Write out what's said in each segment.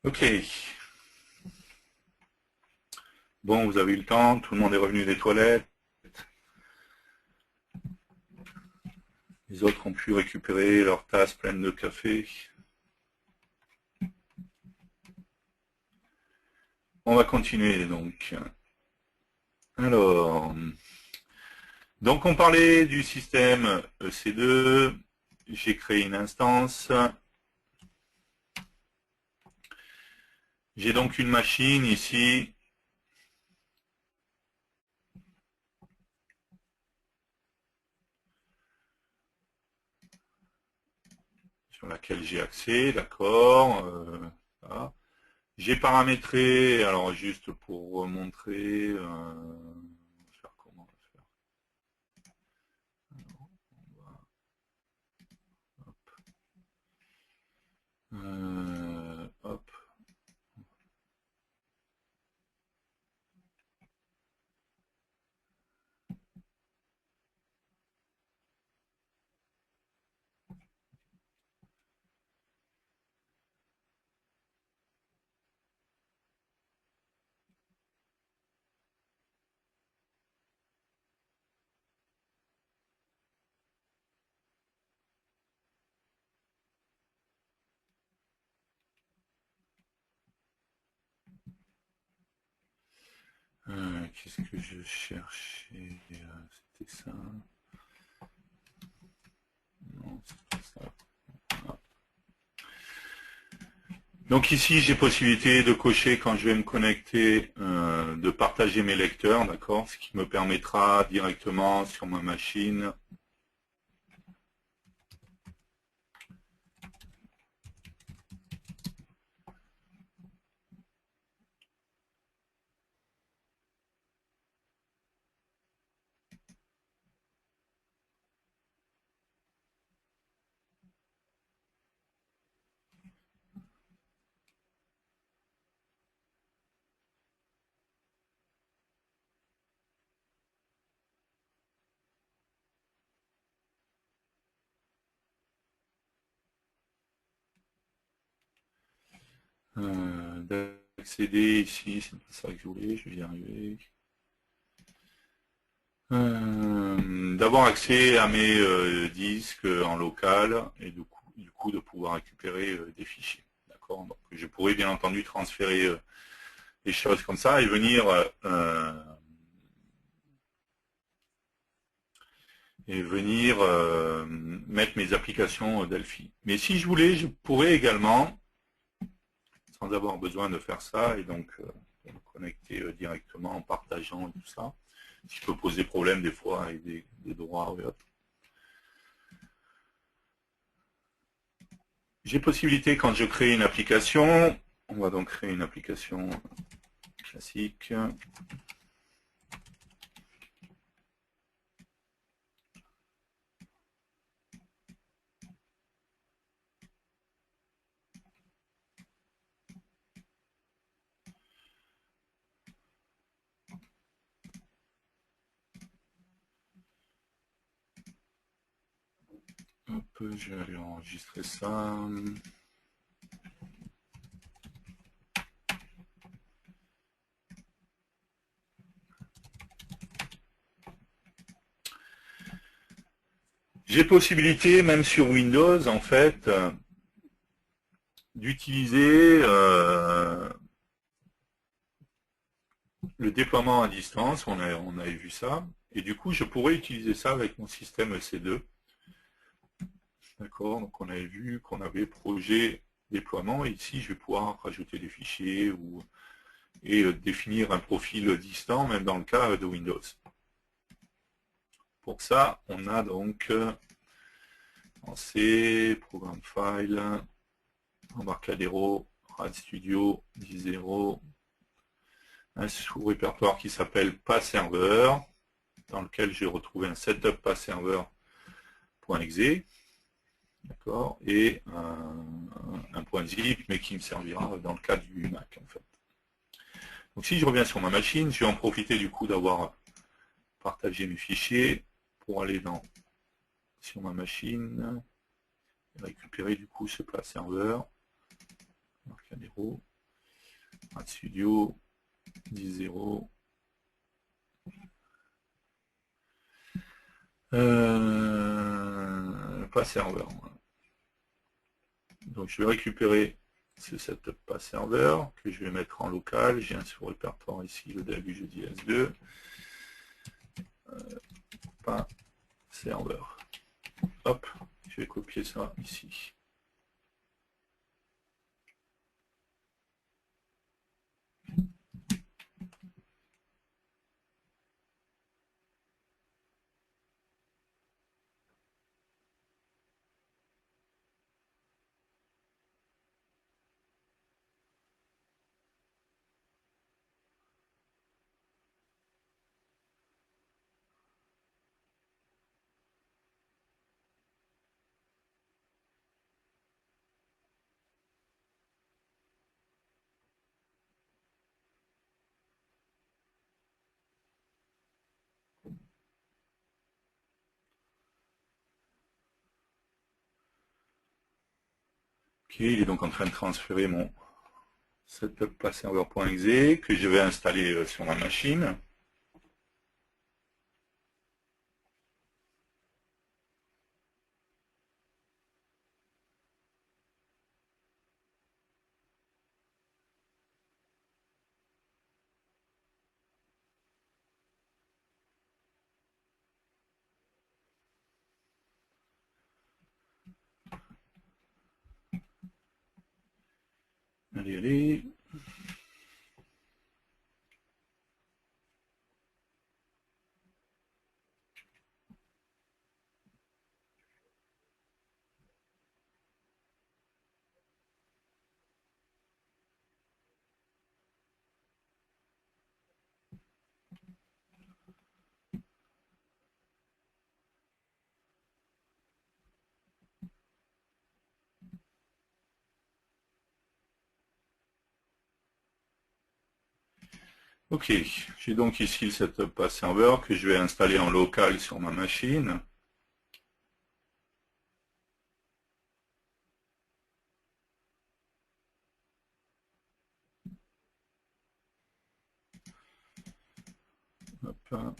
Ok. Bon, vous avez eu le temps, tout le monde est revenu des toilettes. Les autres ont pu récupérer leur tasse pleine de café. On va continuer donc. Alors, donc on parlait du système EC2. J'ai créé une instance. J'ai donc une machine ici. Sur laquelle j'ai accès, d'accord. Voilà. J'ai paramétré, alors juste pour remontrer, faire comment faire. Hop. Qu'est-ce que je cherchais? C'était ça. Non, c'était ça. Voilà. Donc ici, j'ai possibilité de cocher quand je vais me connecter, de partager mes lecteurs, d'accord, ce qui me permettra directement sur ma machine d'accéder ici, c'est pas ça que je voulais, je vais y arriver. D'avoir accès à mes disques en local et du coup de pouvoir récupérer des fichiers. D'accord. Donc je pourrais bien entendu transférer des choses comme ça et venir mettre mes applications Delphi. Mais si je voulais, je pourrais également, sans avoir besoin de faire ça, et donc me connecter directement en partageant tout ça, ce qui peut poser problème des fois avec des droits et autres. J'ai possibilité quand je crée une application, on va donc créer une application classique. Hop, je vais aller enregistrer ça. J'ai possibilité, même sur Windows, en fait, d'utiliser le déploiement à distance. On avait vu ça. Et du coup, je pourrais utiliser ça avec mon système EC2. D'accord. Donc, on avait vu qu'on avait projet déploiement. Et ici, je vais pouvoir rajouter des fichiers et définir un profil distant, même dans le cas de Windows. Pour ça, on a donc en C, Programme File, Embarcadero, RAD-Studio 10.0, un sous-répertoire qui s'appelle PassServer, dans lequel j'ai retrouvé un setup PassServer.exe, d'accord, et un point zip, mais qui me servira dans le cas du Mac, en fait. Donc si je reviens sur ma machine, je vais en profiter du coup d'avoir partagé mes fichiers pour aller sur ma machine et récupérer du coup ce PassServer, Embarcadero. Studio 10.0. Pas serveur. Donc je vais récupérer ce setup pas serveur que je vais mettre en local. J'ai un sous-répertoire ici, le dev du jeudi S2. Pas serveur. Hop, je vais copier ça ici. Ok, il est donc en train de transférer mon setup pas serveur.exe que je vais installer sur ma machine. Allez, allez. Ok, j'ai donc ici le setup pas serveur que je vais installer en local sur ma machine. Hop.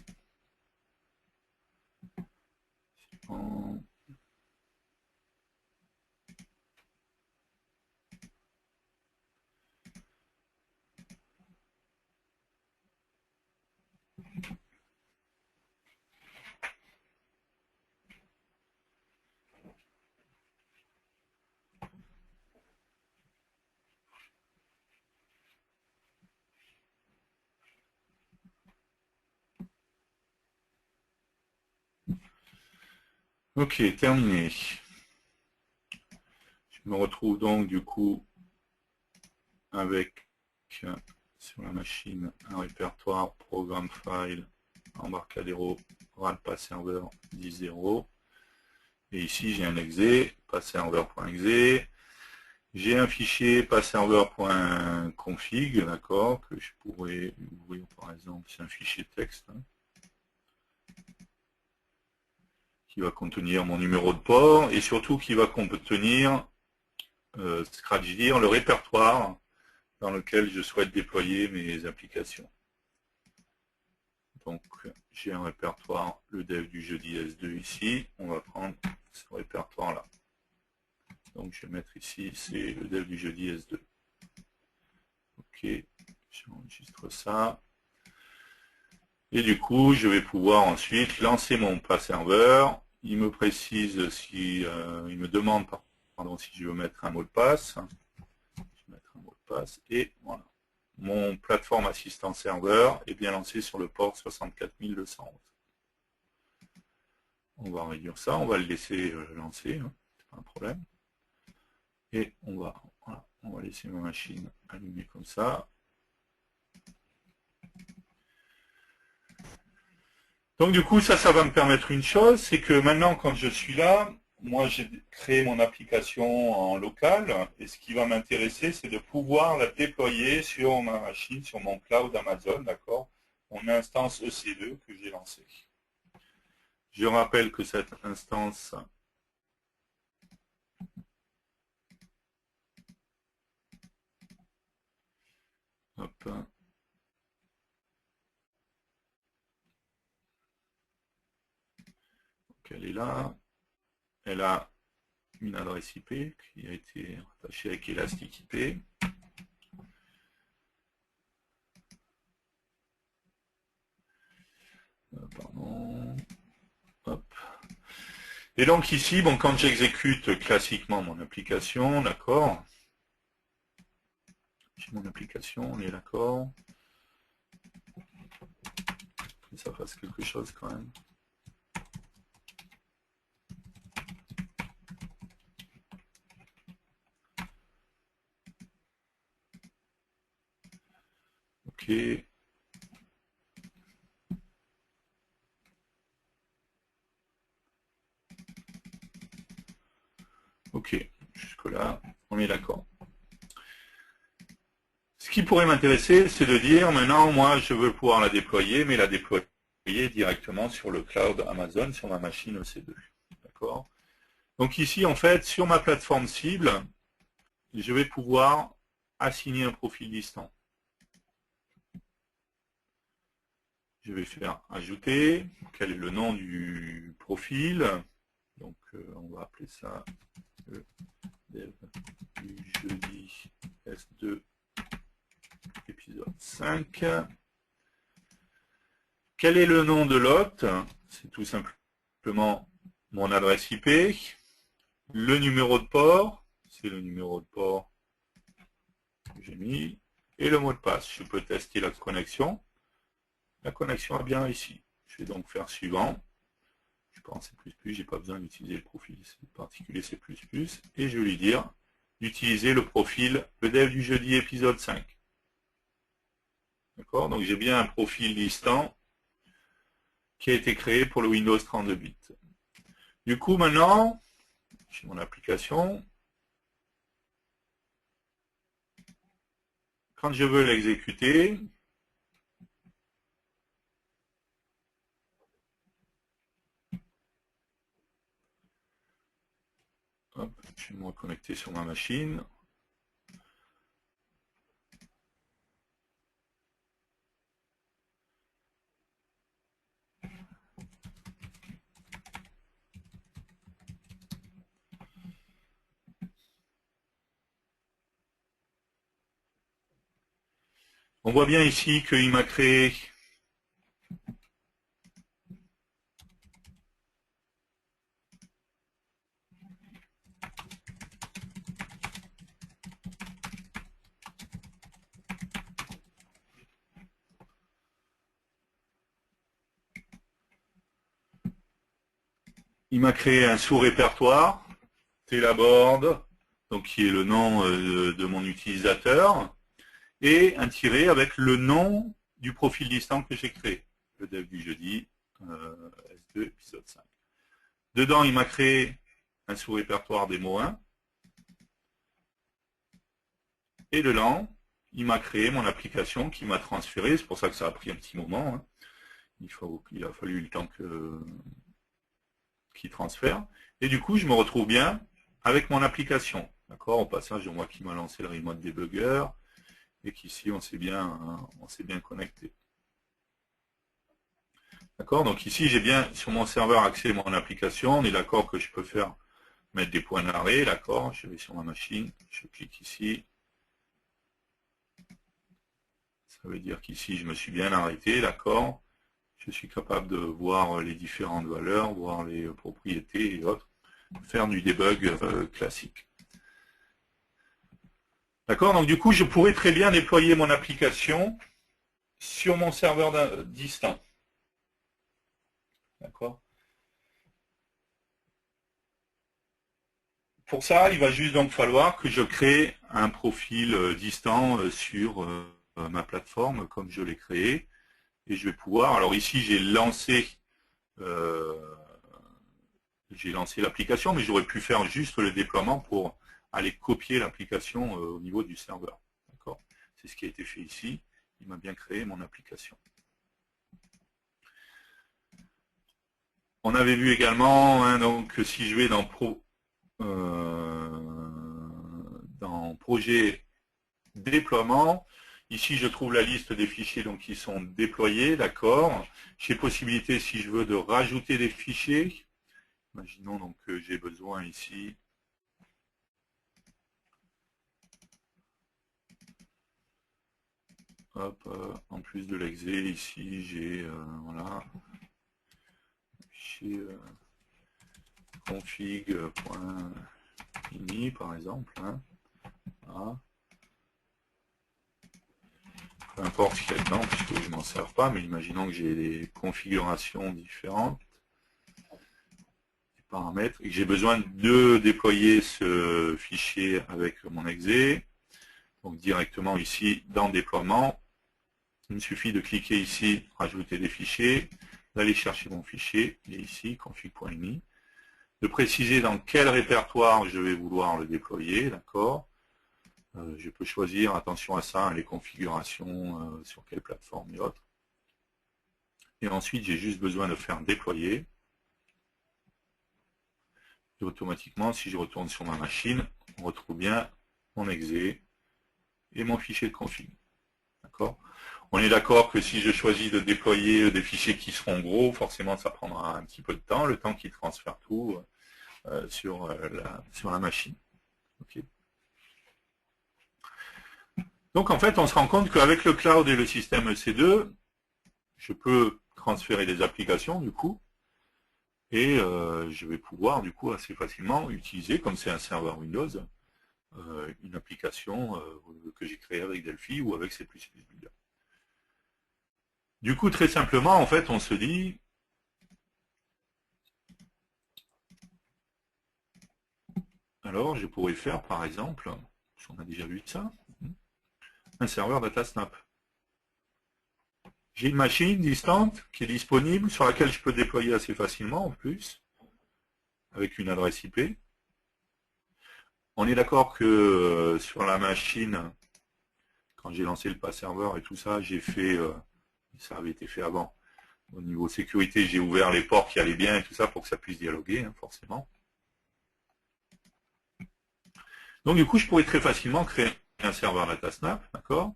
Ok, terminé. Je me retrouve donc du coup avec sur la machine un répertoire programme file Embarcadero RAL pas serveur 10.0 et ici j'ai un exe pas serveur.exe. J'ai un fichier pas serveur.config, d'accord, que je pourrais ouvrir par exemple, c'est un fichier texte qui va contenir mon numéro de port et surtout qui va contenir scratch-dire le répertoire dans lequel je souhaite déployer mes applications. Donc j'ai un répertoire, le dev du jeudi S2 ici, on va prendre ce répertoire là. Donc je vais mettre ici, c'est le dev du jeudi S2. Ok, j'enregistre ça. Et du coup, je vais pouvoir ensuite lancer mon pas serveur. Il me précise si, il me demande pardon, si je veux mettre un mot de passe. Je vais mettre un mot de passe et voilà. Mon plateforme assistant serveur est bien lancé sur le port 64211. On va réduire ça, on va le laisser lancer, hein, c'est pas un problème. Et voilà, on va laisser ma machine allumée comme ça. Donc du coup, ça va me permettre une chose, c'est que maintenant, quand je suis là, moi j'ai créé mon application en local, et ce qui va m'intéresser, c'est de pouvoir la déployer sur ma machine, sur mon cloud Amazon, d'accord, mon instance EC2 que j'ai lancée. Je rappelle que cette instance Donc, elle est là. Elle a une adresse IP qui a été rattachée avec Elastic IP. Pardon. Hop. Et donc ici, bon, quand j'exécute classiquement mon application, d'accord, j'ai mon application, on est d'accord, que ça fasse quelque chose quand même. Ok. Ok, jusque-là, on est d'accord. Ce qui pourrait m'intéresser, c'est de dire, maintenant, moi, je veux pouvoir la déployer, mais la déployer directement sur le cloud Amazon, sur ma machine EC2. D'accord ? Donc ici, en fait, sur ma plateforme cible, je vais pouvoir assigner un profil distant. Je vais faire ajouter, quel est le nom du profil. Donc on va appeler ça le dev du jeudi S2 épisode 5. Quel est le nom de l'hôte? C'est tout simplement mon adresse IP. Le numéro de port, c'est le numéro de port que j'ai mis. Et le mot de passe. Je peux tester la connexion. La connexion est bien réussie. Je vais donc faire suivant. Je prends C++, j'ai pas besoin d'utiliser le profil particulier C++, et je vais lui dire d'utiliser le profil EDEV du jeudi épisode 5. D'accord? Donc j'ai bien un profil distant qui a été créé pour le Windows 32 bits. Du coup, maintenant, j'ai mon application. Quand je veux l'exécuter, je vais me reconnecter sur ma machine. On voit bien ici qu'il m'a créé un sous-répertoire, Telabord, donc qui est le nom de mon utilisateur, et un tiret avec le nom du profil distant que j'ai créé, le dev du jeudi, S2, épisode 5. Dedans, il m'a créé un sous-répertoire démo 1, et dedans, il m'a créé mon application qui m'a transféré, c'est pour ça que ça a pris un petit moment, hein. Il a fallu le temps qu'il transfère, et du coup, je me retrouve bien avec mon application, d'accord, au passage, moi qui m'a lancé le remote debugger, et qu'ici, on s'est bien connecté. D'accord, donc ici j'ai bien sur mon serveur accès mon application, on est d'accord que je peux mettre des points d'arrêt, d'accord, je vais sur ma machine, je clique ici, ça veut dire qu'ici je me suis bien arrêté, d'accord, je suis capable de voir les différentes valeurs, voir les propriétés et autres, faire du debug classique. D'accord, donc du coup je pourrais très bien déployer mon application sur mon serveur distant. D'accord. Pour ça, il va juste donc falloir que je crée un profil distant sur ma plateforme comme je l'ai créé. Et je vais pouvoir, alors ici j'ai lancé l'application, mais j'aurais pu faire juste le déploiement pour aller copier l'application au niveau du serveur. D'accord. C'est ce qui a été fait ici. Il m'a bien créé mon application. On avait vu également, hein, donc, que si je vais dans projet déploiement, Ici, je trouve la liste des fichiers donc, qui sont déployés, d'accord. J'ai possibilité, si je veux, de rajouter des fichiers. Imaginons donc que j'ai besoin ici hop, en plus de l'exe, ici j'ai voilà, fichier config.ini par exemple. Hein. Voilà. Peu importe ce qu'il y a dedans, puisque je m'en sers pas, mais imaginons que j'ai des configurations différentes, des paramètres, et que j'ai besoin de déployer ce fichier avec mon exe. Donc directement ici, dans déploiement, il me suffit de cliquer ici, rajouter des fichiers, d'aller chercher mon fichier, et ici, config.ini, de préciser dans quel répertoire je vais vouloir le déployer, d'accord. Je peux choisir, attention à ça, les configurations, sur quelle plateforme et autres. Et ensuite, j'ai juste besoin de faire déployer. Et automatiquement, si je retourne sur ma machine, on retrouve bien mon exe et mon fichier de config. D'accord ? On est d'accord que si je choisis de déployer des fichiers qui seront gros, forcément ça prendra un petit peu de temps, le temps qu'il transfère tout sur la machine. Okay. Donc en fait, on se rend compte qu'avec le cloud et le système EC2, je peux transférer des applications du coup, et je vais pouvoir du coup assez facilement utiliser, comme c'est un serveur Windows, une application que j'ai créée avec Delphi ou avec C++ Builder. Du coup, très simplement, en fait, on se dit, alors je pourrais faire par exemple, on a déjà vu ça, un serveur DataSnap. J'ai une machine distante qui est disponible, sur laquelle je peux déployer assez facilement en plus, avec une adresse IP. On est d'accord que sur la machine, quand j'ai lancé le pass serveur et tout ça, j'ai fait, ça avait été fait avant, au niveau sécurité, j'ai ouvert les ports qui allaient bien et tout ça pour que ça puisse dialoguer, hein, forcément. Donc du coup, je pourrais très facilement créer un serveur DataSnap, d'accord?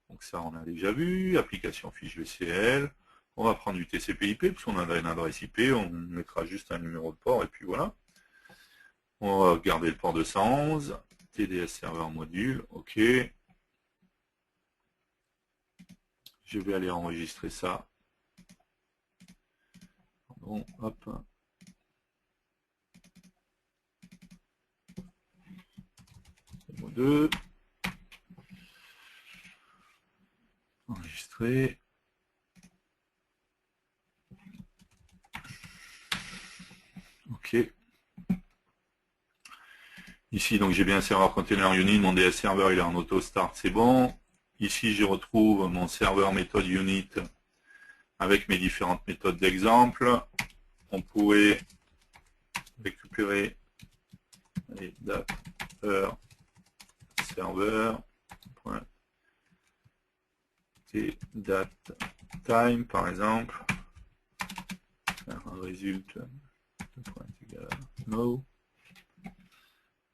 Donc ça, on a déjà vu, application fiche VCL, on va prendre du TCP/IP, puisqu'on a une adresse IP, on mettra juste un numéro de port, et puis voilà. On va garder le port 211, TDS serveur module, ok. Je vais aller enregistrer ça. Bon, hop. Numéro 2. Enregistrer. Ok. Ici, donc j'ai bien un serveur container unit, mon DS serveur il est en auto start, c'est bon. Ici, je retrouve mon serveur méthode unit avec mes différentes méthodes d'exemple. On pourrait récupérer les dates, heure, serveur, date, time par exemple. Faire un résultat de point égal à no.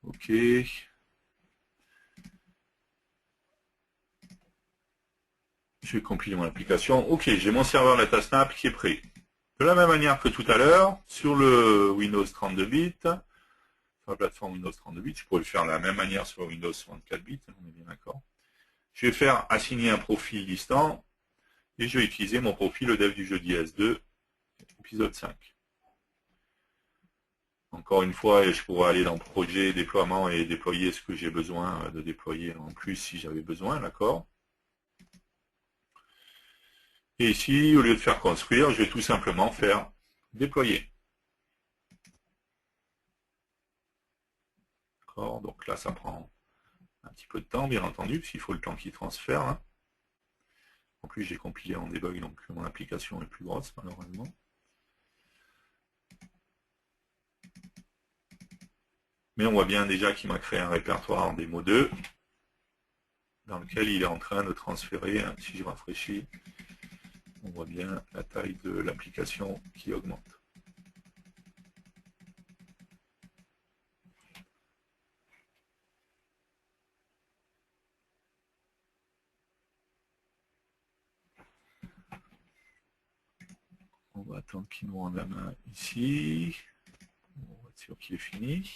Ok. Je vais compiler mon application. Ok, j'ai mon serveur DataSnap qui est prêt. De la même manière que tout à l'heure, sur le Windows 32 bits, sur la plateforme Windows 32 bits, je pourrais le faire de la même manière sur Windows 64 bits, on est bien d'accord. Je vais faire assigner un profil distant, et je vais utiliser mon profil le dev du jeudi S2, épisode 5. Encore une fois, je pourrais aller dans projet, déploiement et déployer ce que j'ai besoin de déployer en plus si j'avais besoin, d'accord. Et ici, au lieu de faire construire, je vais tout simplement faire déployer. D'accord, donc là, ça prend un petit peu de temps, bien entendu, parce qu'il faut le temps qu'il transfère. Hein. En plus, j'ai compilé en debug, donc mon application est plus grosse, malheureusement. Mais on voit bien déjà qu'il m'a créé un répertoire en démo 2, dans lequel il est en train de transférer, hein, si je rafraîchis, on voit bien la taille de l'application qui augmente. On va attendre qu'il nous rende la main ici. On va être sûr qu'il est fini.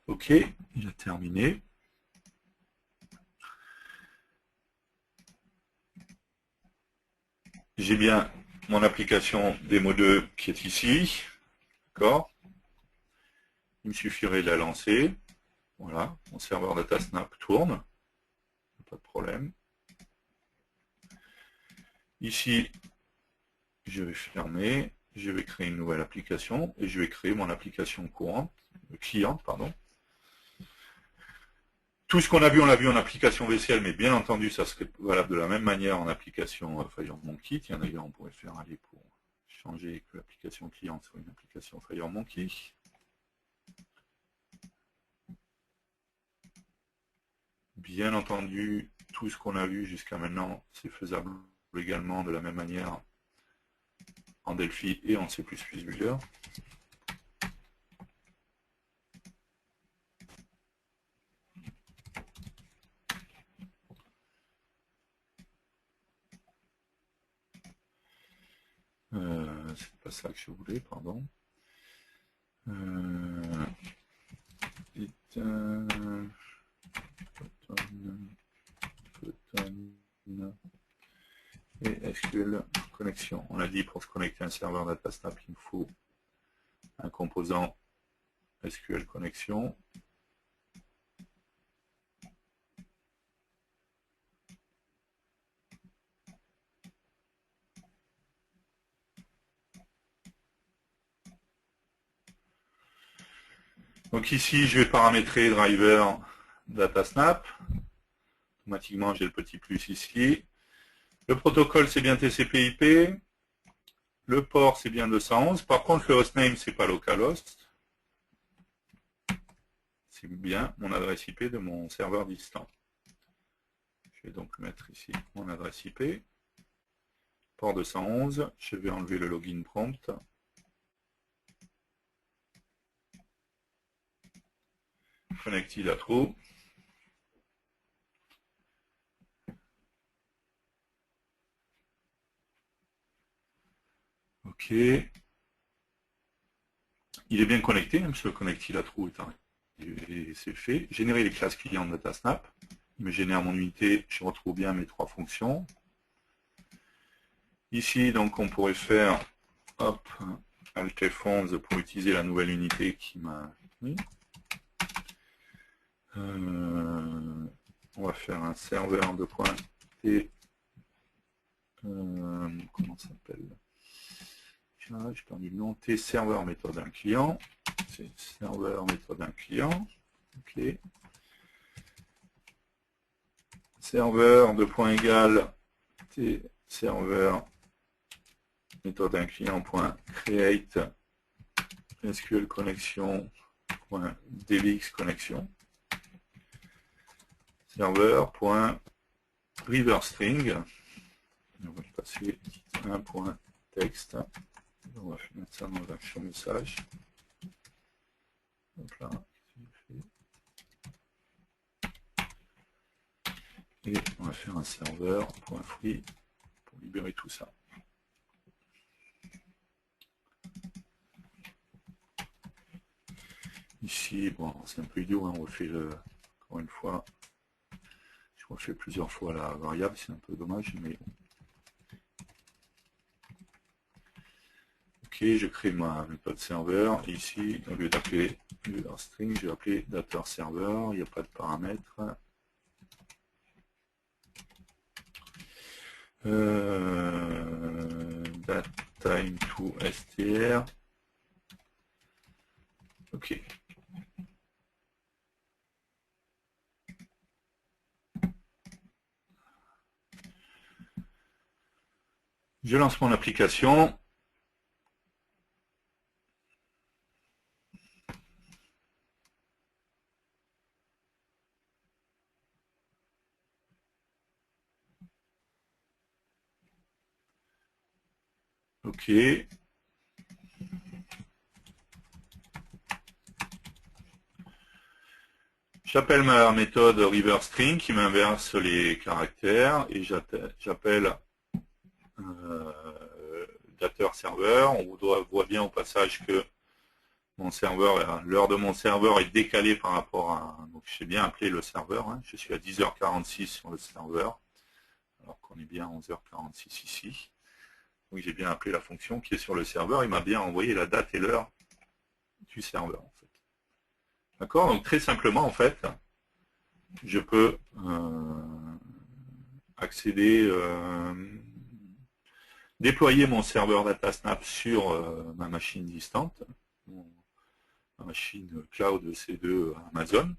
Ok, il a terminé. J'ai bien mon application démo 2 qui est ici. D'accord. Il me suffirait de la lancer. Voilà, mon serveur DataSnap tourne. Pas de problème. Ici, je vais fermer. Je vais créer une nouvelle application et je vais créer mon application courante, cliente, pardon. Tout ce qu'on a vu, on l'a vu en application VCL, mais bien entendu, ça serait valable de la même manière en application FireMonkey. Tiens, d'ailleurs, on pourrait faire aller pour changer que l'application cliente soit une application FireMonkey. Bien entendu, tout ce qu'on a vu jusqu'à maintenant, c'est faisable également de la même manière en Delphi et en C++ Builder. C'est pas ça que je voulais, pardon. Et SQL connexion. On a dit pour se connecter à un serveur DataSnap, il nous faut un composant SQL connexion. Donc ici, je vais paramétrer driver DataSnap. Automatiquement, j'ai le petit plus ici. Le protocole, c'est bien TCP/IP. Le port, c'est bien 211. Par contre, le hostname, c'est pas localhost. C'est bien mon adresse IP de mon serveur distant. Je vais donc mettre ici mon adresse IP. Port 211. Je vais enlever le login prompt. Connected à true. Ok. Il est bien connecté, même si le connected à true est arrivé. Et c'est fait. Générer les classes clients de DataSnap. Il me génère mon unité. Je retrouve bien mes trois fonctions. Ici, donc, on pourrait faire hop, Alt F11 pour utiliser la nouvelle unité qui m'a mis. On va faire un serveur de point et comment ça s'appelle? J'ai perdu le nom. T serveur méthode d'un client. C'est serveur méthode d'un client. Ok. Serveur de point égal T serveur méthode d'un client point create SQL connexion point dbx connexion serveur point river string. On va passer un point texte. On va mettre ça dans l'action message. Donc là, et on va faire un serveur point free pour libérer tout ça. Ici, bon, c'est un peu idiot, hein, on refait encore une fois. Je refais plusieurs fois la variable, c'est un peu dommage, mais ok, je crée ma méthode serveur. Ici, au lieu d'appeler string, je vais appeler data server. Il n'y a pas de paramètres. Datetime to str. Ok. Je lance mon application. Ok. J'appelle ma méthode reverse-string qui m'inverse les caractères et j'appelle dateur-serveur. On voit bien au passage que mon serveur, l'heure de mon serveur est décalée par rapport à... Donc j'ai bien appelé le serveur, hein. Je suis à 10h46 sur le serveur, alors qu'on est bien à 11h46 ici. Donc j'ai bien appelé la fonction qui est sur le serveur, il m'a bien envoyé la date et l'heure du serveur en fait. D'accord? Donc très simplement en fait, je peux accéder, déployer mon serveur DataSnap sur ma machine distante, ma machine cloud C2 Amazon,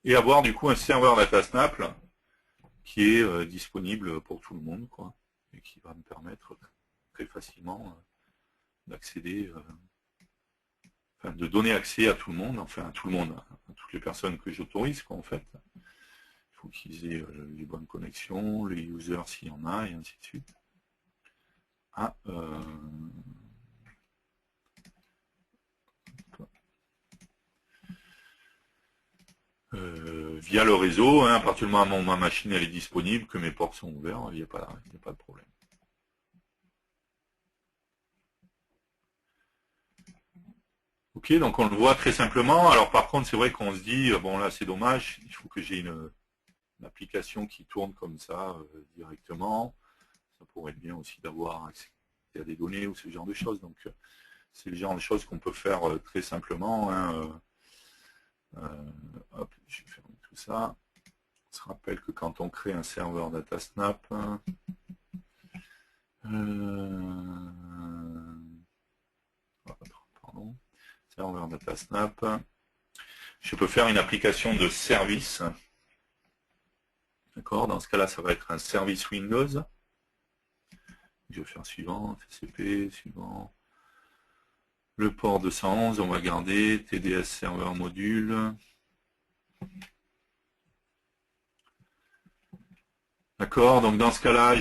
et avoir du coup un serveur DataSnap qui est disponible pour tout le monde, quoi, et qui va me permettre très facilement d'accéder, enfin de donner accès à tout le monde, enfin à tout le monde, à toutes les personnes que j'autorise, quoi, en fait. Il faut qu'ils aient les bonnes connexions, les users s'il y en a, et ainsi de suite. Ah, via le réseau, hein, à partir du moment où ma machine elle est disponible, que mes ports sont ouverts, il n'y a pas de problème. Ok, donc on le voit très simplement. Alors par contre, c'est vrai qu'on se dit, bon là c'est dommage, il faut que j'ai une application qui tourne comme ça directement. Ça pourrait être bien aussi d'avoir accès à des données ou ce genre de choses. Donc c'est le genre de choses qu'on peut faire très simplement, hein. Hop, je vais fermer tout ça. On se rappelle que quand on crée un serveur DataSnap, pardon, serveur DataSnap, je peux faire une application de service. D'accord, dans ce cas-là, ça va être un service Windows. Je vais faire suivant, TCP, suivant. Le port 211, on va garder TDS serveur module. D'accord, donc dans ce cas-là,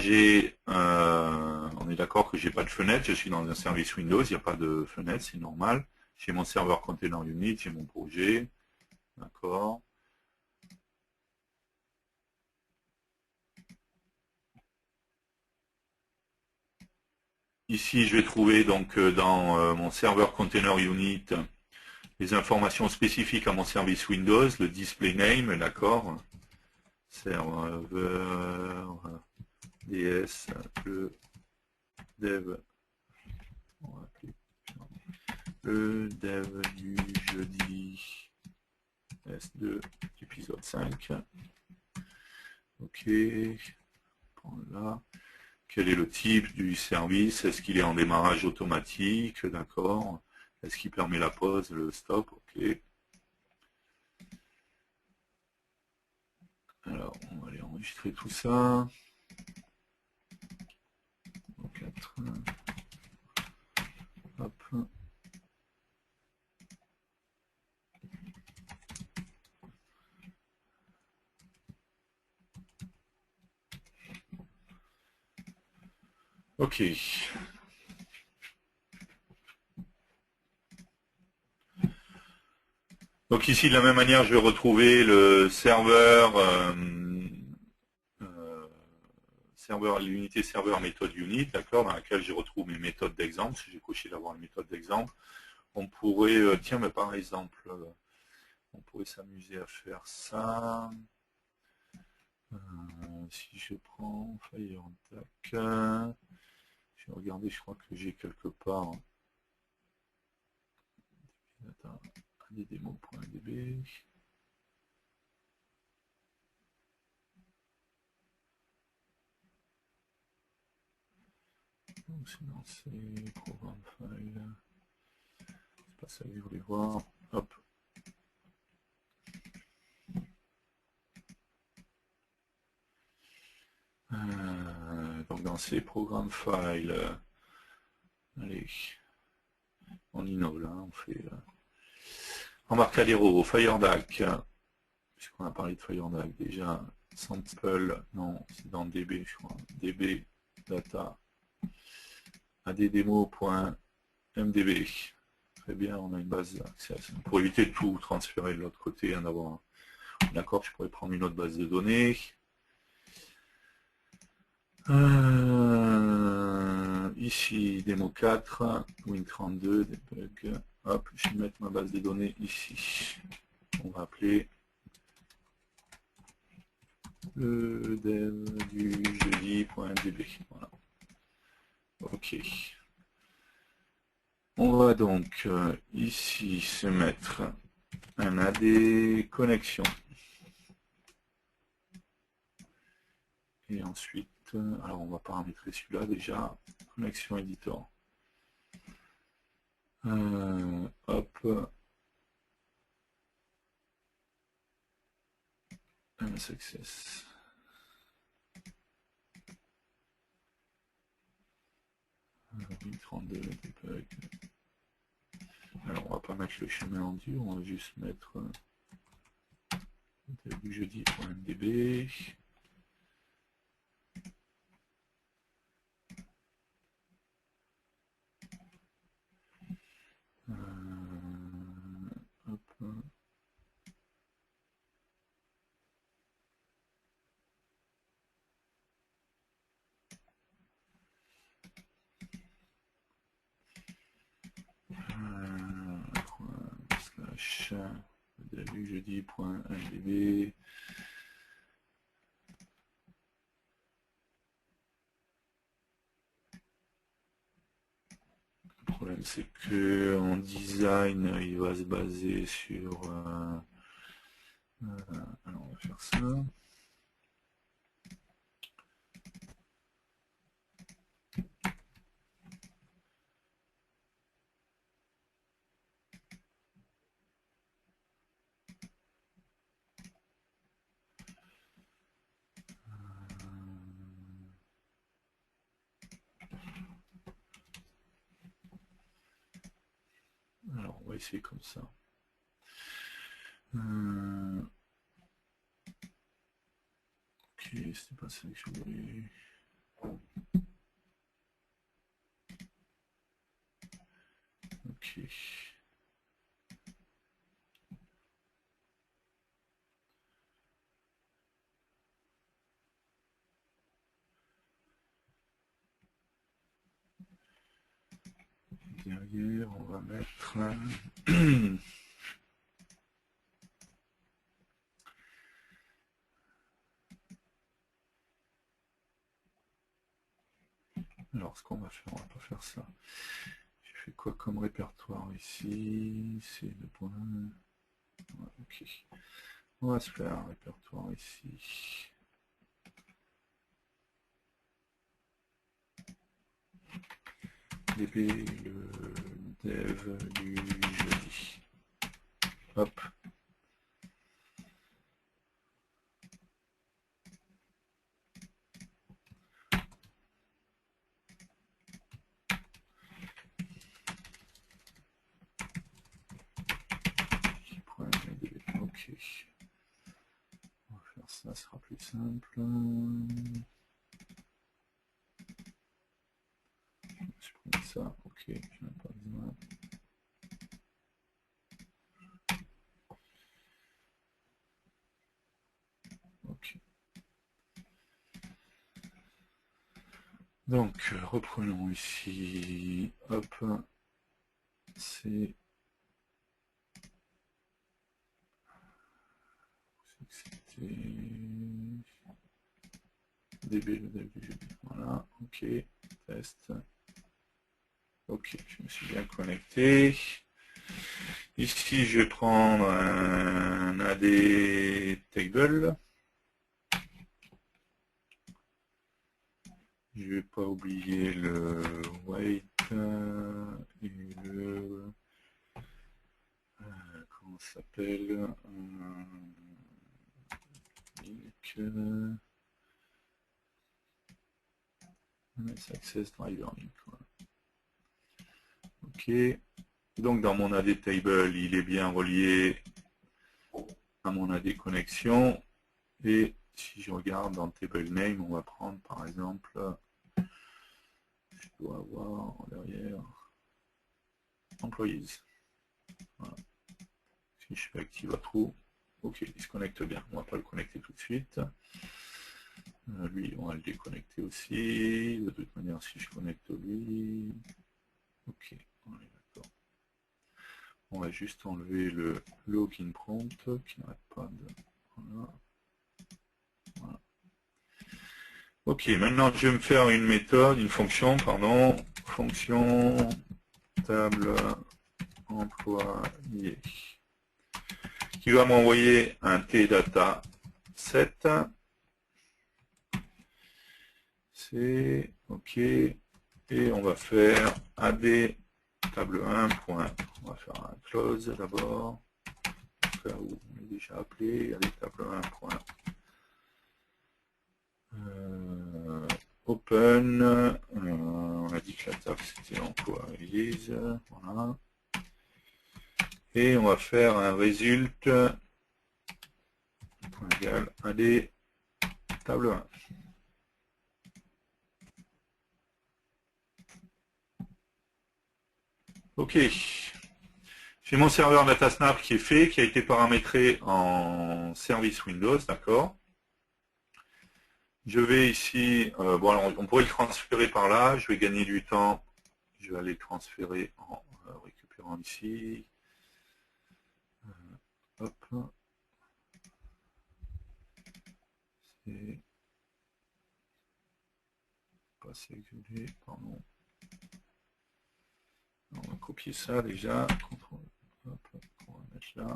on est d'accord que j'ai pas de fenêtre, je suis dans un service Windows, il n'y a pas de fenêtre, c'est normal. J'ai mon serveur container unit, j'ai mon projet. D'accord. Ici, je vais trouver donc dans mon serveur container unit les informations spécifiques à mon service Windows, le display name, d'accord. Serveur DS, le dev, du jeudi S2 épisode 5. Ok, là. Quel est le type du service? Est-ce qu'il est en démarrage automatique? D'accord. Est-ce qu'il permet la pause, le stop? Ok. Alors, on va aller enregistrer tout ça. 4. Hop. Ok. Donc ici, de la même manière, je vais retrouver le serveur, l'unité serveur méthode unit, d'accord, dans laquelle je retrouve mes méthodes d'exemple. Si j'ai coché d'avoir une méthode d'exemple, on pourrait, tiens, mais par exemple, on pourrait s'amuser à faire ça. Si je prends FireDAC, je vais regarder, je crois que j'ai quelque part addemo.db. Sinon c'est programme file. C'est pas ça que je voulais voir. Hop. Donc dans ces programmes files, allez, on innove là, on fait Embarcadero, FireDAC, puisqu'on a parlé de FireDAC déjà, sample, non, c'est dans DB, je crois, DB data addemo.mdb. Très bien, on a une base Access. Pour éviter de tout transférer de l'autre côté, hein, d'avoir un accord, je pourrais prendre une autre base de données. Ici, démo 4, Win32, debug. Hop, je vais mettre ma base de données ici. On va appeler le dev du jeudi.db. Voilà. Ok. On va donc ici se mettre un AD connexion. Et ensuite, alors on va paramétrer celui-là déjà, connexion editor. Hop. Success. Alors on va pas mettre le chemin en dur, on va juste mettre du jeudi.mdb. Hop. Slash début jeudi.mdb. Le problème c'est que en design il va se baser sur alors on va faire ça. Alors on va essayer comme ça. Ok, c'était pas ça que je voulais. Ok. Derrière, on va mettre alors ce qu'on va faire, on va pas faire ça. J'ai fait quoi comme répertoire ici? C'est le point. Ouais, ok. On va se faire un répertoire ici. DB, le dev du jeudi. Hop. Ok. On va faire ça, ce sera plus simple. Je prends ça, ok, je n'ai pas besoin. Ok. Donc, reprenons ici, hop, c'est DB, le DB, voilà, ok, test. Ok, je me suis bien connecté. Ici, je vais prendre un AD table. Je vais pas oublier le weight et le comment ça s'appelle access driver link. Voilà. Ok. Donc dans mon AD table, il est bien relié à mon AD connexion. Et si je regarde dans table name, on va prendre par exemple je dois avoir derrière employees. Voilà. Si je fais active à true, ok, il se connecte bien. On va pas le connecter tout de suite. Lui, on va le déconnecter aussi. De toute manière, si je connecte lui, ok, on est d'accord. On va juste enlever le login prompt qui n'arrête pas de... Voilà. Voilà. Ok, maintenant je vais me faire une méthode, une fonction, pardon, fonction table employé, qui va m'envoyer un tdata set. C'est ok, et on va faire add table 1. On va faire un close d'abord, où on est déjà appelé, add table 1. Open, on a dit que la table c'était employees, voilà. Et on va faire un result égal add table 1. Ok. J'ai mon serveur DataSnap qui est fait, qui a été paramétré en service Windows, d'accord. Je vais ici, bon alors on pourrait le transférer par là, je vais gagner du temps, je vais aller le transférer en récupérant ici. Hop. C'est pas sélectionné, pardon. On va copier ça déjà. Hop, on va mettre là.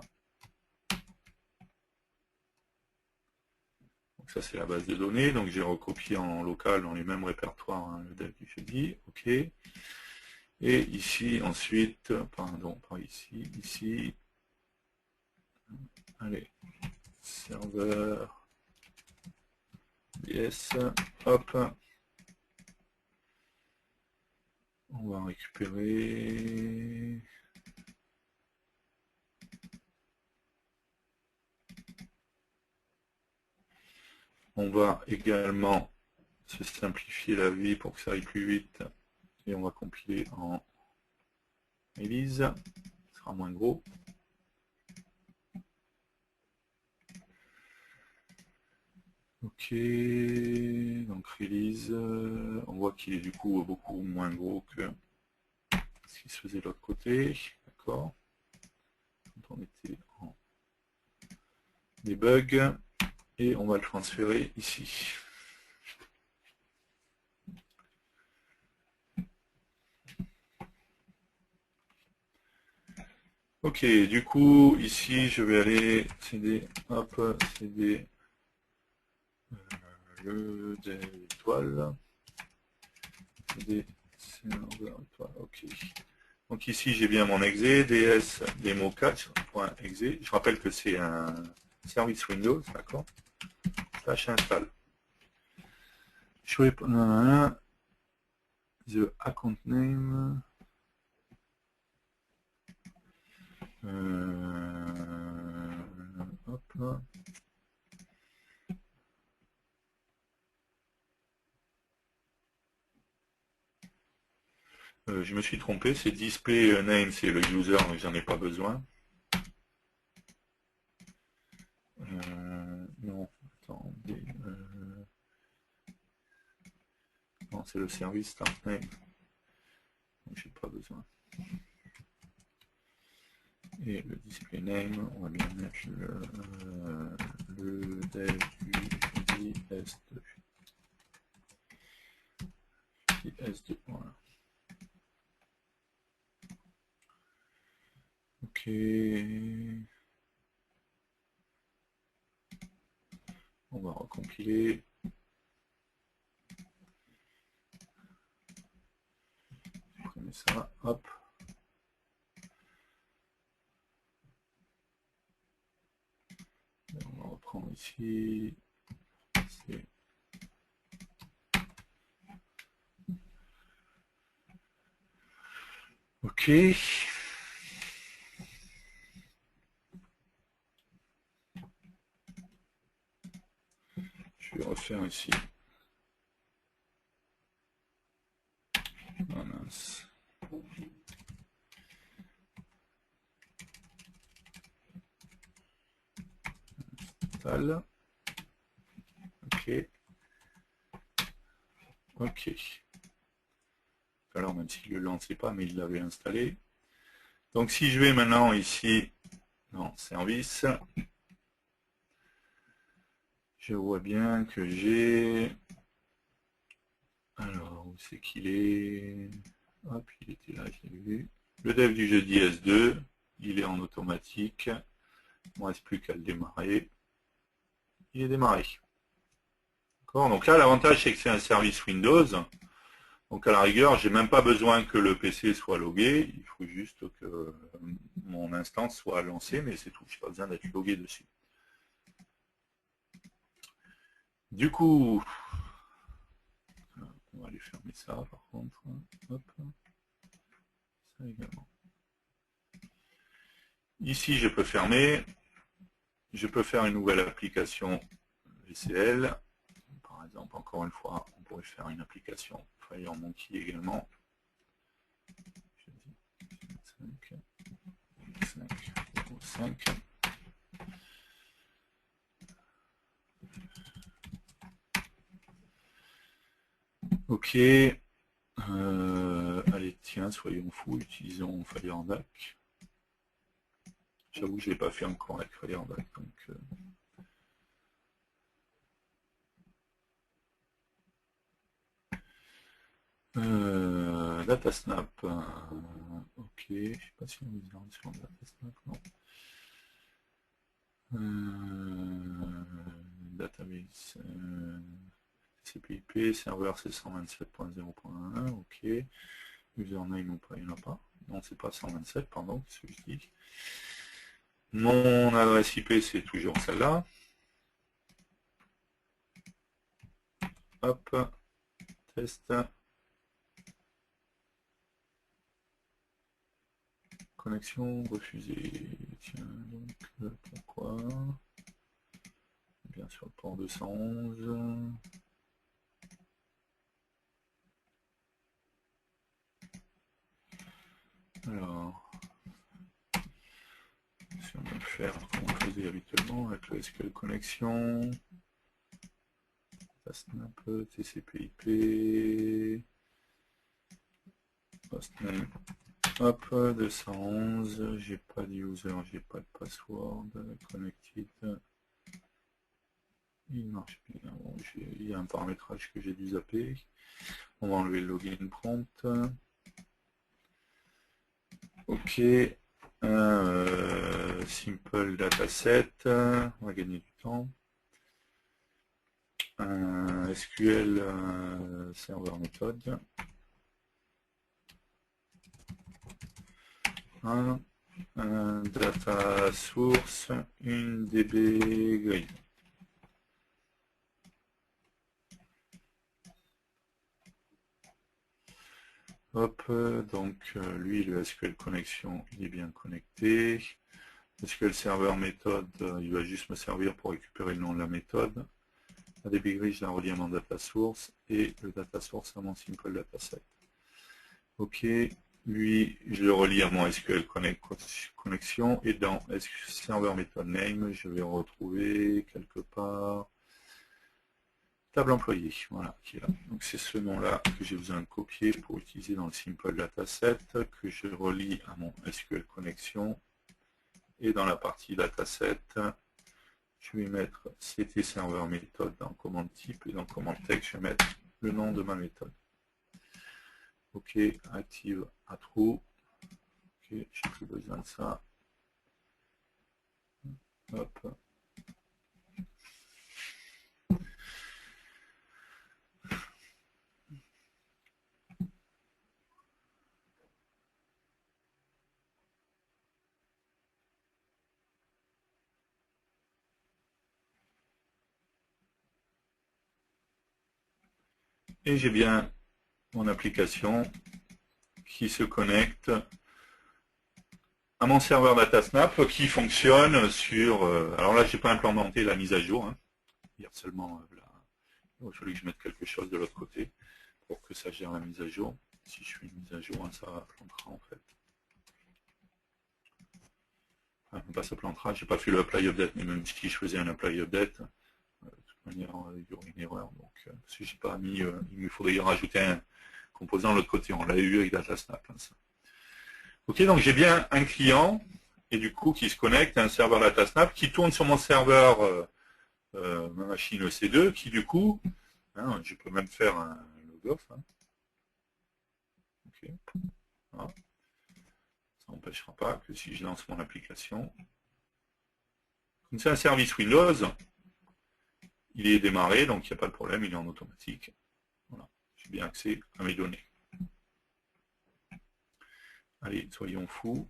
Donc ça c'est la base de données, donc j'ai recopié en local dans les mêmes répertoires, hein, le dev du jeudi, ok. Et ici ensuite, pardon, pas ici, ici, allez, serveur, yes, hop, on va récupérer, on va également se simplifier la vie pour que ça aille plus vite, et on va compiler en Elise, ce sera moins gros. Ok, donc release, on voit qu'il est du coup beaucoup moins gros que ce qui se faisait de l'autre côté, d'accord. Quand on était en debug, et on va le transférer ici. Ok, du coup, ici, je vais aller cd, hop, cd, le dev étoile, cd, serveur étoile, ok. Donc ici, j'ai bien mon exe, ds demo4.exe. Je rappelle que c'est un service Windows, d'accord. Slash install. Je vais prendre the account name. Hop. Je me suis trompé, c'est display name, c'est le user, mais j'en ai pas besoin. Non, attendez. Non, c'est le service start name. Donc j'ai pas besoin. Et le display name, on va bien mettre le dev du JS2. Voilà. Ok. On va recompiler. Supprimer ça. Hop. Et on va reprendre ici. Ok. Je vais refaire ici installe. OK. OK. Alors, même s'il ne le lançait pas, mais il l'avait installé. Donc, si je vais maintenant ici dans Service, je vois bien que j'ai... Alors, où c'est qu'il est? Hop, il était là, je l'ai vu. Le dev du jeudi S2, il est en automatique. Il ne reste plus qu'à le démarrer. Il est démarré. D'accord. Donc là, l'avantage, c'est que c'est un service Windows. Donc à la rigueur, j'ai même pas besoin que le PC soit logué. Il faut juste que mon instance soit lancée, mais c'est tout. Je n'ai pas besoin d'être logué dessus. Du coup, on va aller fermer ça par contre. Hop. Ça également. Ici, je peux fermer. Je peux faire une nouvelle application VCL. Par exemple, encore une fois, on pourrait faire une application FireMonkey également. Je dis 5. Ok. Allez, tiens, soyons fous, utilisons FireDAC. J'avoue que je ne l'ai pas fait encore avec FireDAC. Donc, Datasnap. Ok, je ne sais pas si on est sur Datasnap, non. Database. TCP/IP, serveur c'est 127.0.1, ok. Username ou pas, il n'y en a pas. Non, c'est pas 127, pardon, c'est ce que je dis. Mon adresse IP, c'est toujours celle-là. Hop, test. Connexion refusée. Tiens, donc, pourquoi? Bien sûr, le port 211. Alors, si on va le faire comme on faisait habituellement avec le SQL connexion, Snap, TCP/IP, hostname, hop, 211, j'ai pas de user, j'ai pas de password, connected, il marche bien, bon, il y a un paramétrage que j'ai dû zapper, on va enlever le login prompt, ok, simple dataset, on va gagner du temps. SQL serveur méthode. Data source, une DB grid. Hop, donc lui, le SQL connexion, il est bien connecté. SQL serveur méthode, il va juste me servir pour récupérer le nom de la méthode. La DB grid, je la relie à mon data source et le data source à mon simple dataset. Ok, lui, je le relie à mon SQL connexion et dans serveur méthode name, je vais retrouver quelque part table employée, voilà, qui est là. Donc c'est ce nom-là que j'ai besoin de copier pour utiliser dans le simple dataset, que je relie à mon SQL connexion. Et dans la partie dataset, je vais mettre CT serveur méthode dans commande type et dans commande texte, je vais mettre le nom de ma méthode. Ok, active à true. Ok, j'ai plus besoin de ça. Hop. Et j'ai bien mon application qui se connecte à mon serveur Datasnap qui fonctionne sur... alors là, je n'ai pas implémenté la mise à jour. Hein. Il y a seulement il a fallu que je mette quelque chose de l'autre côté pour que ça gère la mise à jour. Si je fais une mise à jour, hein, ça plantera en fait. Enfin, pas ça plantera, j'ai pas fait le apply update, mais même si je faisais un apply update, de toute manière, il y aurait une erreur. Donc, parce que j'ai pas mis, il me faudrait y rajouter un composant de l'autre côté. On l'a eu avec DataSnap. Hein, ça. Ok, donc j'ai bien un client, et du coup, qui se connecte à un serveur DataSnap, qui tourne sur mon serveur, ma machine EC2, qui du coup, hein, je peux même faire un logoff. Hein. Okay. Voilà. Ça n'empêchera pas que si je lance mon application, comme c'est un service Windows, il est démarré, donc il n'y a pas de problème, il est en automatique. Voilà. J'ai bien accès à mes données. Allez, soyons fous.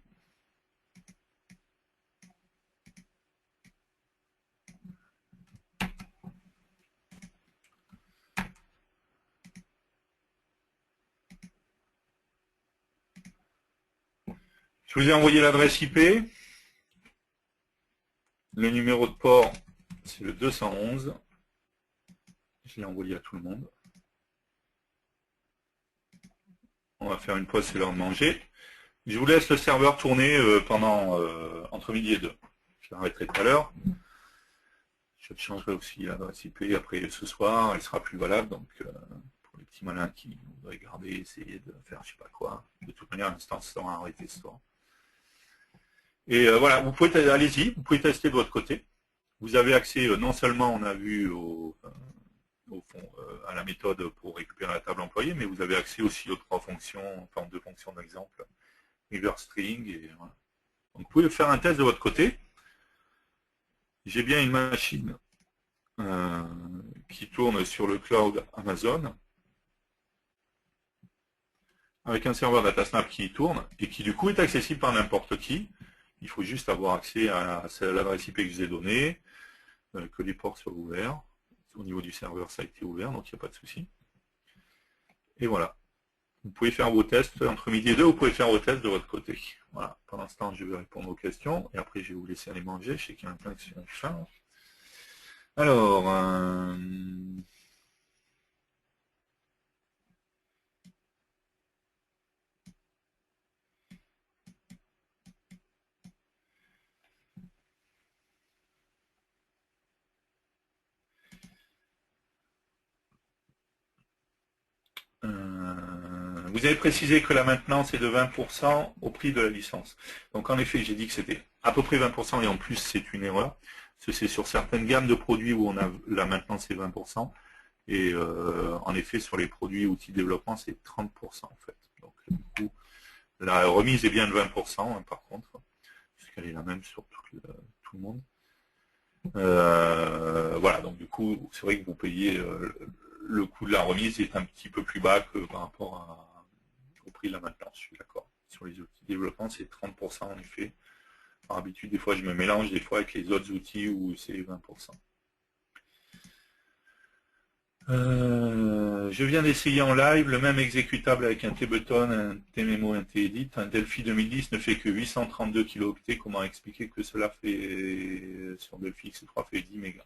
Je vous ai envoyé l'adresse IP. Le numéro de port, c'est le 211. Je l'ai envoyé à tout le monde. On va faire une pause, c'est l'heure de manger. Je vous laisse le serveur tourner pendant entre midi et 2. Je l'arrêterai tout à l'heure. Je changerai aussi l'adresse IP après ce soir. Elle sera plus valable. Donc, pour les petits malins qui voudraient garder, essayer de faire je sais pas quoi. De toute manière, l'instance sera arrêtée ce soir. Et voilà, vous pouvez, allez-y, vous pouvez tester de votre côté. Vous avez accès, non seulement on a vu au fond, à la méthode pour récupérer la table employée, mais vous avez accès aussi aux trois fonctions, enfin deux fonctions d'exemple, reverse string, et voilà. Donc vous pouvez faire un test de votre côté. J'ai bien une machine qui tourne sur le cloud Amazon, avec un serveur DataSnap qui tourne, et qui du coup est accessible par n'importe qui. Il faut juste avoir accès à l'adresse IP que je vous ai donnée, que les ports soient ouverts. Au niveau du serveur, ça a été ouvert, donc il n'y a pas de souci. Et voilà. Vous pouvez faire vos tests entre midi et 2, vous pouvez faire vos tests de votre côté. Voilà. Pendant ce temps, je vais répondre aux questions, et après, je vais vous laisser aller manger. Je sais qu'il y en a plein qui sont faim. Alors, vous avez précisé que la maintenance est de 20% au prix de la licence. Donc en effet, j'ai dit que c'était à peu près 20% et en plus c'est une erreur. Parce que c'est sur certaines gammes de produits où on a la maintenance c'est 20%. Et en effet, sur les produits outils de développement, c'est 30% en fait. Donc du coup, la remise est bien de 20% hein, par contre, puisqu'elle est la même sur tout le monde. Voilà, donc du coup, c'est vrai que vous payez le coût de la remise est un petit peu plus bas que par rapport au prix de la maintenance, je suis d'accord. Sur les outils de développement, c'est 30% en effet. Par habitude, des fois, je me mélange des fois avec les autres outils où c'est 20%. Je viens d'essayer en live le même exécutable avec un Tbutton, un Tmemo, un Tedit. Un Delphi 2010 ne fait que 832 kilooctets. Comment expliquer que cela fait sur Delphi X3 fait 10 mégas?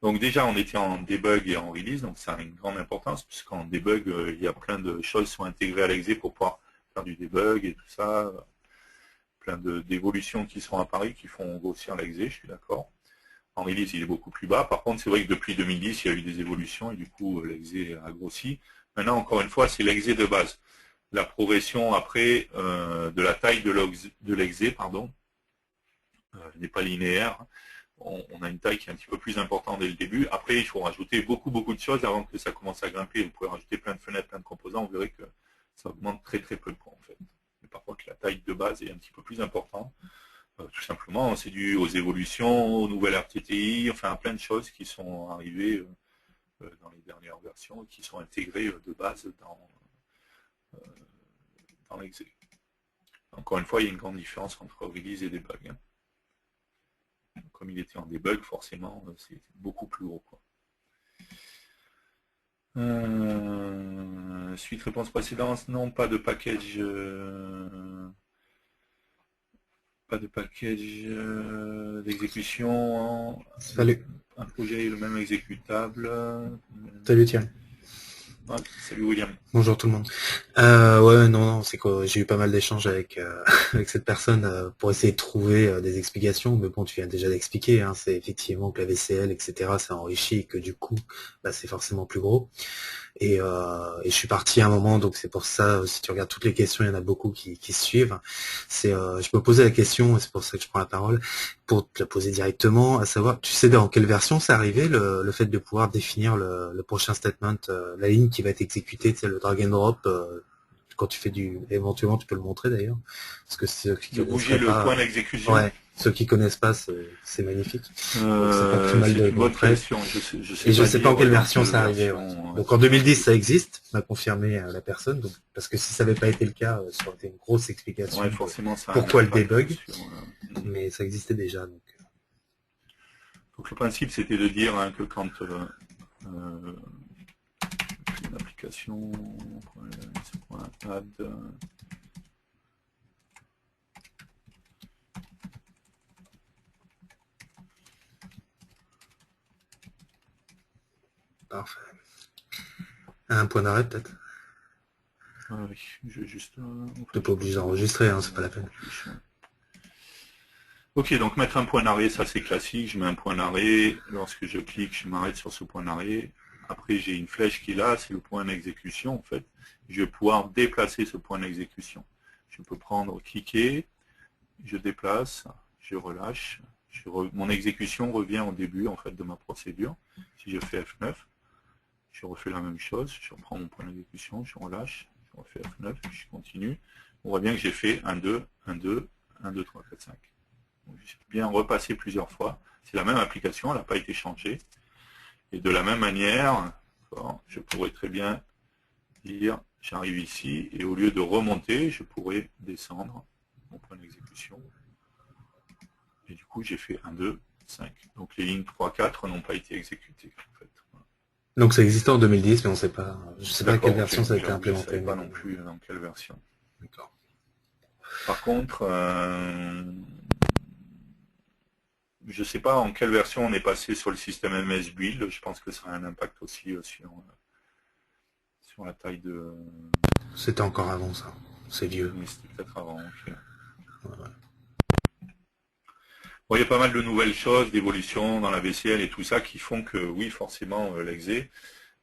Donc déjà, on était en debug et en release, donc ça a une grande importance, puisqu'en debug, il y a plein de choses qui sont intégrées à l'exé pour pouvoir faire du debug et tout ça. Plein d'évolutions qui sont apparues, qui font grossir l'exé, je suis d'accord. En release, il est beaucoup plus bas. Par contre, c'est vrai que depuis 2010, il y a eu des évolutions et du coup, l'exé a grossi. Maintenant, encore une fois, c'est l'exé de base. La progression après de la taille de l'exé, pardon, n'est pas linéaire. On a une taille qui est un petit peu plus importante dès le début. Après, il faut rajouter beaucoup de choses avant que ça commence à grimper. Vous pouvez rajouter plein de fenêtres, plein de composants. Vous verrez que ça augmente très peu en fait. Mais par contre, la taille de base est un petit peu plus importante. Tout simplement, c'est dû aux évolutions, aux nouvelles RTTI, enfin à plein de choses qui sont arrivées dans les dernières versions et qui sont intégrées de base dans l'exé. Encore une fois, il y a une grande différence entre release et debug. Hein. Comme il était en debug, forcément, c'est beaucoup plus gros. Quoi. Suite réponse précédente, non, pas de package. Pas de package d'exécution. Salut. Un projet est le même exécutable. Salut Thierry. Ouais, salut William. Bonjour tout le monde. Ouais, non, c'est que j'ai eu pas mal d'échanges avec avec cette personne pour essayer de trouver des explications, mais bon, tu viens déjà d'expliquer, hein, c'est effectivement que la VCL, etc., ça enrichit et que du coup, bah, c'est forcément plus gros. Et je suis parti à un moment, donc c'est pour ça, si tu regardes toutes les questions, il y en a beaucoup qui se suivent. Je me posais la question, et c'est pour ça que je prends la parole, pour te la poser directement, à savoir, tu sais dans quelle version c'est arrivé, le fait de pouvoir définir le prochain statement, la ligne qui va être exécutée, tu sais, le drag and drop, quand tu fais éventuellement tu peux le montrer d'ailleurs, parce que ceux qui De bouger connaisseraient le point pas, d'exécution. ouais, ceux qui connaissent pas, c'est magnifique. Donc c'est pas plus mal C'est de une bonne montrer. question. Je sais Et je pas sais pas en dire quelle dans version quelle ça arrivait. Ouais. version Donc en c'est 2010 arrivé. ça existe, m'a confirmé la personne. Donc, parce que si ça n'avait pas été le cas, ça aurait été une grosse explication Ouais, de forcément, ça a un pourquoi le impact debug. sur. Mais ça existait déjà. Donc. Donc le principe, c'était de dire hein, que quand euh, une application, add, Parfait. Un point d'arrêt peut-être. oui, je vais juste, en T'es fait, pas je crois obligé qu'il y avait d'enregistrer, d'autres hein, c'est pas la peine. fiches. Ouais. Ok, donc mettre un point d'arrêt, ça c'est classique. Je mets un point d'arrêt. Lorsque je clique, je m'arrête sur ce point d'arrêt. Après, j'ai une flèche qui est là, c'est le point d'exécution en fait. Je vais pouvoir déplacer ce point d'exécution. Je peux prendre, cliquer, je déplace, je relâche. Mon exécution revient au début en fait de ma procédure. Si je fais F9, je refais la même chose. Je reprends mon point d'exécution, je relâche, je refais F9, je continue. On voit bien que j'ai fait 1, 2, 1, 2, 1, 2, 3, 4, 5. J'ai bien repassé plusieurs fois. C'est la même application, elle n'a pas été changée. Et de la même manière, je pourrais très bien dire, j'arrive ici, et au lieu de remonter, je pourrais descendre mon point d'exécution. Et du coup, j'ai fait 1, 2, 5. Donc les lignes 3, 4 n'ont pas été exécutées. En fait. Donc ça existait en 2010, mais on sait pas. Je sais pas à quelle D'accord, version ok. ça a été J'avoue, je ne implémenté, savais pas mais non plus dans quelle version. d'accord. Par contre, je ne sais pas en quelle version on est passé sur le système MS Build. Je pense que ça a un impact aussi sur la taille de. C'était encore avant ça. C'est vieux. Oui, c'était peut-être avant. Ok. Ouais. Bon, il y a pas mal de nouvelles choses, d'évolutions dans la VCL et tout ça qui font que oui, forcément, l'exé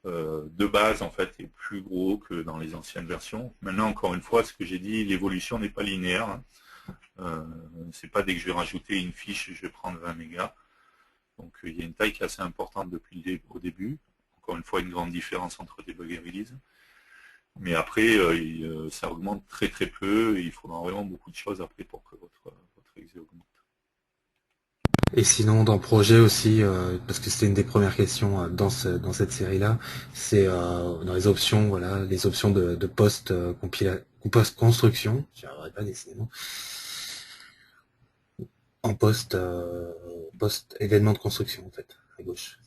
de base en fait est plus gros que dans les anciennes versions. Maintenant, encore une fois, ce que j'ai dit, l'évolution n'est pas linéaire. Hein. C'est pas dès que je vais rajouter une fiche, je vais prendre 20 mégas. Donc il y a une taille qui est assez importante depuis au début. Encore une fois, une grande différence entre debug et release. Mais après, ça augmente très très peu et il faudra vraiment beaucoup de choses après pour que votre exé augmente. Et sinon, dans projet aussi, parce que c'était une des premières questions dans cette série-là, c'est dans les options, voilà, les options de post post construction. J'y arriverai pas décidément. En post événement de construction en fait, à gauche.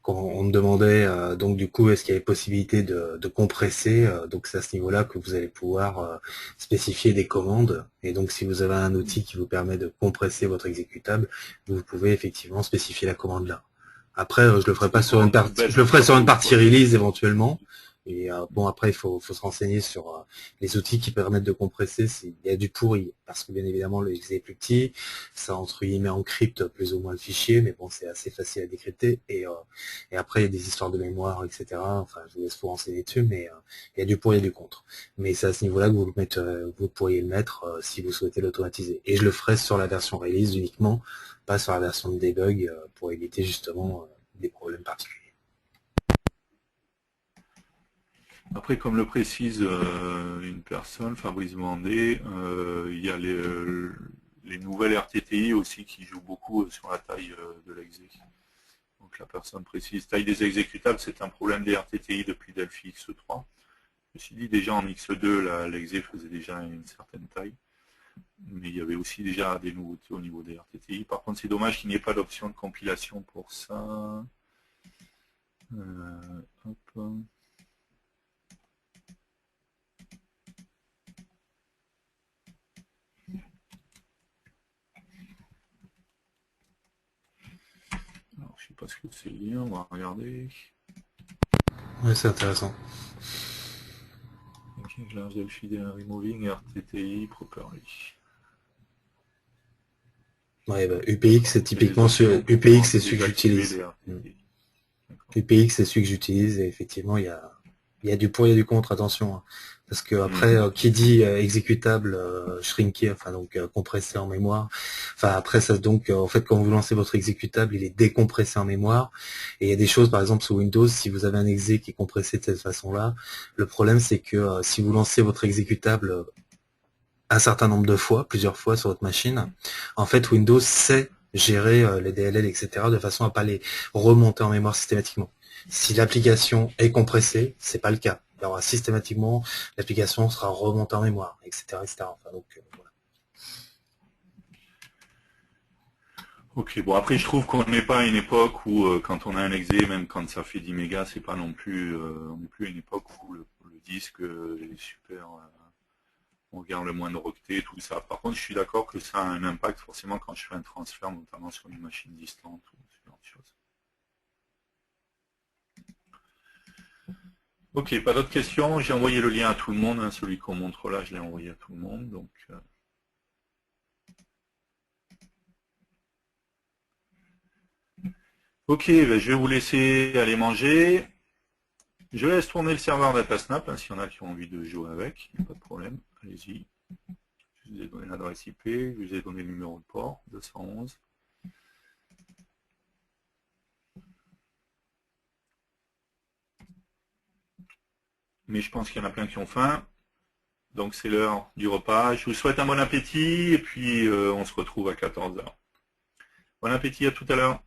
Quand on me demandait donc du coup est-ce qu'il y avait possibilité de compresser, donc c'est à ce niveau-là que vous allez pouvoir spécifier des commandes, et donc si vous avez un outil qui vous permet de compresser votre exécutable, vous pouvez effectivement spécifier la commande là. Après je le ferai C'est pas des sur une commandes toutes partie, je bêtes le ferai sur une surtout, partie quoi. release éventuellement. Et bon après il faut se renseigner sur les outils qui permettent de compresser s'il y a du pourri, parce que bien évidemment le exe est plus petit, ça entre guillemets encrypte plus ou moins le fichier, mais bon c'est assez facile à décrypter, et après, il y a des histoires de mémoire, etc. Enfin, je vous laisse vous renseigner dessus, mais il y a du pour et du contre. Mais c'est à ce niveau-là que vous pourriez le mettre si vous souhaitez l'automatiser. Et je le ferai sur la version release uniquement, pas sur la version de debug, pour éviter justement des problèmes particuliers. Après, comme le précise une personne, Fabrice Vendée, il y a les nouvelles RTTI aussi qui jouent beaucoup sur la taille de l'exé. Donc la personne précise, taille des exécutables, c'est un problème des RTTI depuis Delphi X3. Je me suis dit déjà en X2, l'exé faisait déjà une certaine taille, mais il y avait aussi déjà des nouveautés au niveau des RTTI. Par contre, c'est dommage qu'il n'y ait pas d'option de compilation pour ça. Hop. Alors, je ne sais pas ce que c'est le lien, on va regarder. Ouais, c'est intéressant. Large Delphi Removing RTTI properly. Ouais, bah, UPX, c'est Il y a des typiquement options pour UPX, c'est celui que désactiver j'utilise. les RTTI. UPX, c'est celui que j'utilise, et effectivement, il y a du pour, il y a du contre, attention, hein. Parce que après, qui dit exécutable shrinké, enfin donc compressé en mémoire, enfin après ça donc en fait quand vous lancez votre exécutable, il est décompressé en mémoire. Et il y a des choses, par exemple sous Windows, si vous avez un exé qui est compressé de cette façon-là, le problème c'est que si vous lancez votre exécutable un certain nombre de fois, plusieurs fois sur votre machine, en fait Windows sait gérer les DLL, etc., de façon à pas les remonter en mémoire systématiquement. Si l'application est compressée, c'est pas le cas. Il y aura systématiquement, l'application sera remontée en mémoire, etc., etc. Enfin, donc, voilà. Ok, bon après je trouve qu'on n'est pas à une époque où quand on a un exé, même quand ça fait 10 mégas, c'est pas non plus, on n'est plus à une époque où le disque est super, on regarde le moindre octet, tout ça. Par contre je suis d'accord que ça a un impact forcément quand je fais un transfert, notamment sur une machine distante ou ce genre de choses. Ok, pas d'autres questions. J'ai envoyé le lien à tout le monde, hein, celui qu'on montre là, je l'ai envoyé à tout le monde. Donc, ok, ben, je vais vous laisser aller manger. Je laisse tourner le serveur DataSnap, hein, s'il y en a qui ont envie de jouer avec, pas de problème, allez-y. Je vous ai donné l'adresse IP, je vous ai donné le numéro de port, 211. Mais je pense qu'il y en a plein qui ont faim, donc c'est l'heure du repas. Je vous souhaite un bon appétit, et puis on se retrouve à 14h. Bon appétit, à tout à l'heure.